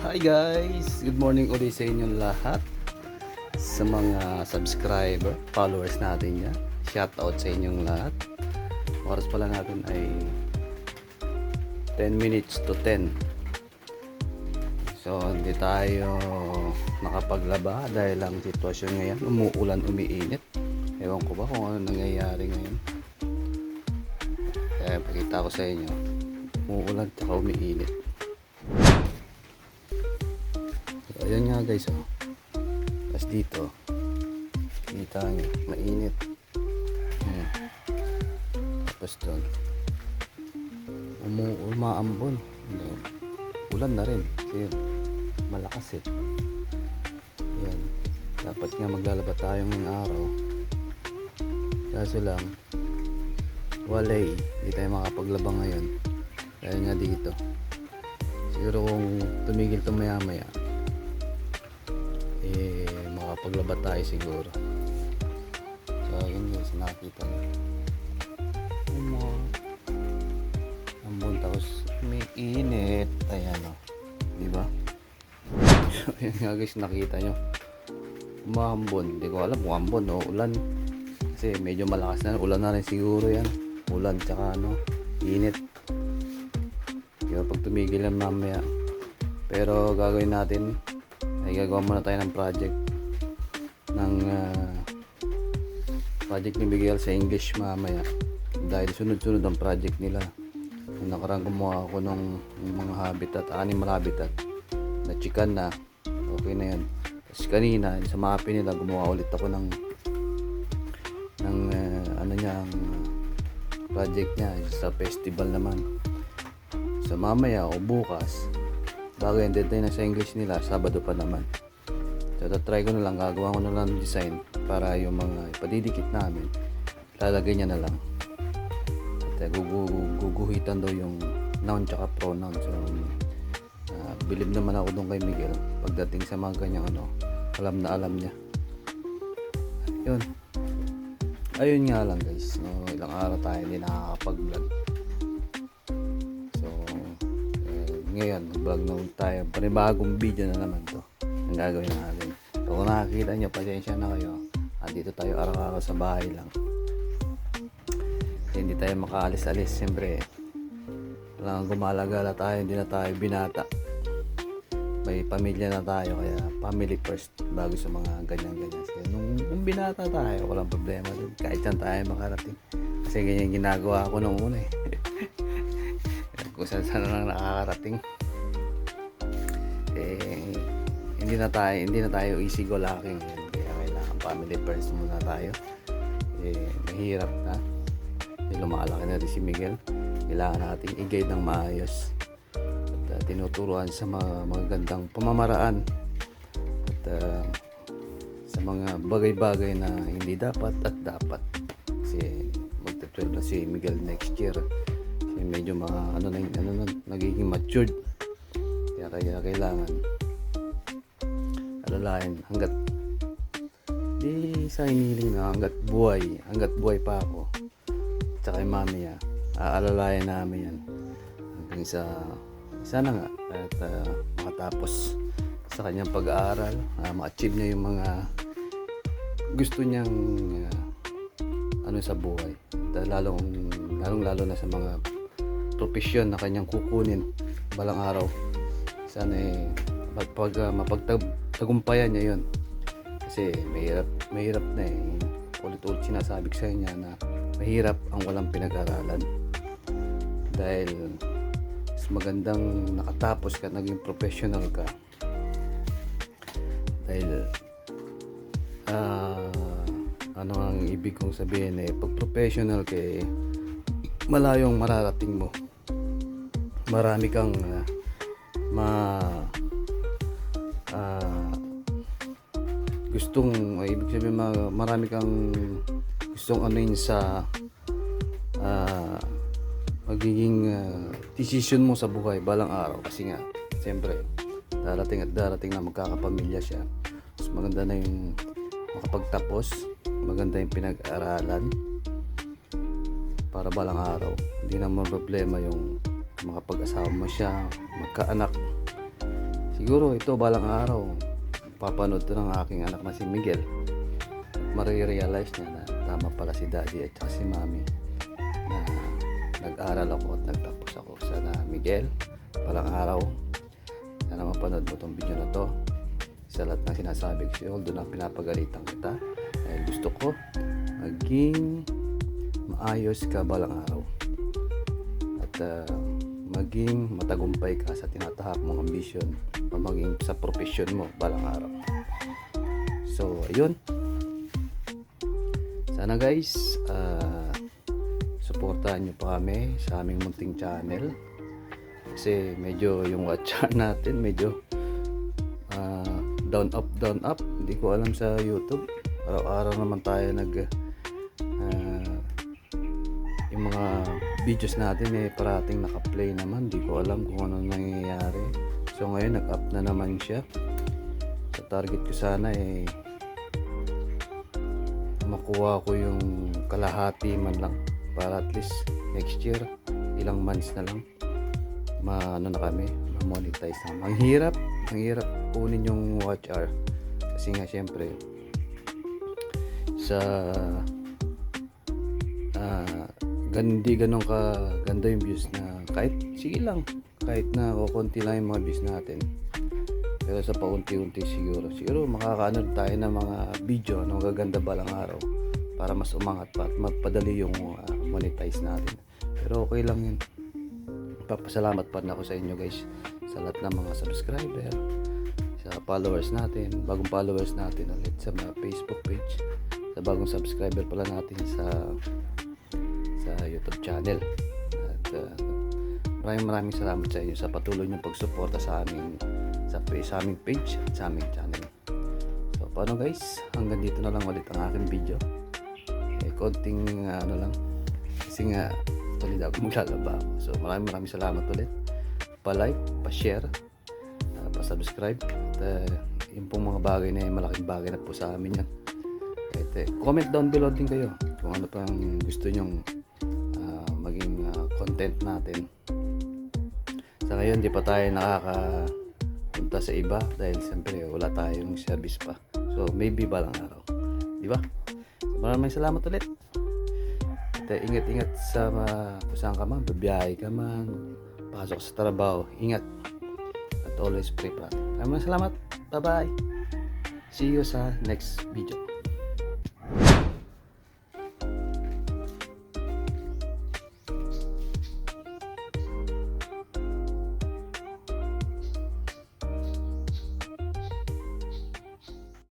Hi guys! Good morning ulit sa inyong lahat. Sa mga subscriber, followers natin yan. Shout out sa inyong lahat. Oras pala natin ay 10 minutes to 10. So hindi tayo nakapaglaba dahil ang sitwasyon ngayon, umuulan, umiinit. Ewan ko ba kung ano nangyayari ngayon. Kaya pakita ko sa inyo, umuulan at umiinit. So, ayan nga guys, oh. Tapos dito kita nyo, mainit. Ayan. Tapos doon umaambon, ulan na rin kasi malakas eh. Ayan. Dapat nga maglalaba tayo ngayong araw, kaso lang walay, hindi tayo makapaglaba ngayon dahil nga dito. Siguro kung tumigil ito maya maya makapaglaba tayo siguro. So yun guys, nakita nyo ambon, tapos may init. Ayan o, diba? So yun nga guys, nakita nyo umambon. Hindi ko alam kung ambon o ulan kasi medyo malakas na, ulan na rin siguro yan. Ulan tsaka init. Diba, pag tumigil lang mamaya. Pero gagawin natin ay gagawa muna tayo ng project ni Miguel sa English mamaya dahil sunod-sunod ang project nila. Nung nakarang gumawa ako ng mga habitat, animal habitat na chicken na, okay na yan. Tapos kanina sa MAPI nila gumawa ulit ako ng project niya sa festival naman. So mamaya o bukas bago yung deadline na sa English nila, Sabado pa naman. So try ko na lang, gagawa ko na lang design para yung mga ipadidikit namin lalagay niya na lang. At guguhitan daw yung noun tsaka pronoun. So believe naman ako doon kay Miguel pagdating sa mga kanyang alam na alam niya. Ayun nga lang guys, ilang araw tayo hindi nakakapag-vlog. So ngayon mag-vlog na tayo, panibagong video na naman to ang gagawin natin. So kung nakakita nyo, pasensya na kayo, dito tayo araw-araw sa bahay lang. Kasi hindi tayo makaalis-alis. Siyempre lang gumalagala tayo, hindi na tayo binata, may pamilya na tayo, kaya family first bago sa mga ganyan-ganyan. So, nung binata tayo, walang problema dun, kahit saan tayo makarating kasi ganyan ginagawa ko nung una kung saan lang nakakarating. Hindi na tayo easy go lucky ngayon, kaya kailangan family first muna tayo. Mahirap na, lumalaki na rin si Miguel, kailangan natin i-guide ng maayos at tinuturuan sa mga magandang pamamaraan at sa mga bagay-bagay na hindi dapat at dapat, kasi magta-12 na si Miguel next year. Kasi medyo nagiging matured, kaya kailangan alalayan hanggat di sa iniling na hanggat buhay pa ako tsaka yung mami niya, aalalayan namin yan hanggang sana nga at makatapos sa kanyang pag-aaral, ma-achieve niya yung mga gusto niyang sa buhay, at lalong na sa mga profesyon na kanyang kukunin balang araw. Sana mapagtagumpayan niya yun, kasi mahirap na ulit-ulit sinasabi ko sa kanya na mahirap ang walang pinag-aralan, dahil mas magandang nakatapos ka, naging professional ka, dahil ano ang ibig kong sabihin pag professional ka malayong mararating mo, marami kang ibig sabihin marami kang gustong sa magiging decision mo sa buhay balang araw, kasi nga siyempre darating na magkakapamilya siya. Mas maganda na yung makapagtapos, maganda yung pinag-aralan para balang araw hindi naman problema yung makapag-asawa mo siya, magkaanak. Kasi siguro ito balang araw papanood to ng aking anak na si Miguel at marirealize niya na tama pala si daddy at saka si mami na nag-aral ako at nagtapos ako. Sana Miguel, balang araw sana mapanood mo tong video na to. Sa lahat ng sinasabi ko sa'yo, although na pinapagalitan kita dahil gusto ko maging maayos ka balang araw at maging matagumpay ka sa tinatahak mong ambisyon o maging sa profession mo balang araw. So ayun, sana guys suportahan nyo pa kami sa aming munting channel kasi medyo yung watch natin medyo down up. Hindi ko alam sa YouTube, araw-araw naman tayo yung mga videos natin parating naka-play naman. Di ko alam kung ano nangyayari. So ngayon nag-up na naman siya. Sa target ko sana makuha ko yung kalahati man lang para at least next year ilang months na lang ano na kami, ma-monetize na. Ang hirap kunin yung watch hour kasi nga syempre sa hindi ganun ka ganda yung views na kahit sige lang, kahit na konti lang yung mga views natin, pero sa paunti-unti siguro makakaano tayo ng mga video na magaganda balang araw para mas umangat pa at magpadali yung monetize natin. Pero okay lang yun. Papasalamat pa rin ako sa inyo guys, sa lahat ng mga subscriber, sa followers natin, bagong followers natin ulit sa mga Facebook page, sa bagong subscriber pala natin sa YouTube channel. At maraming salamat sa inyo sa patuloy niyong pagsuporta sa aming page at sa aming channel. So paano guys, hanggang dito na lang ulit ang aking video. Konting ano lang kasi nga tuloy ako maglalaba ako. So maraming salamat ulit. Pa-like, pa-share, pa-subscribe at yung pong mga bagay na malaking bagay na po sa amin yan. Comment down below din kayo kung ano pang gusto nyong maging content natin. Sa ngayon di pa tayo nakakapunta sa iba dahil siyempre wala tayong service pa. So maybe balang araw, di ba? So, maraming salamat ulit. At ingat sa kung saan ka man, babiyahe ka man, pasok sa trabaho, ingat at always pray pa. Maraming salamat. Bye bye. See you sa next video.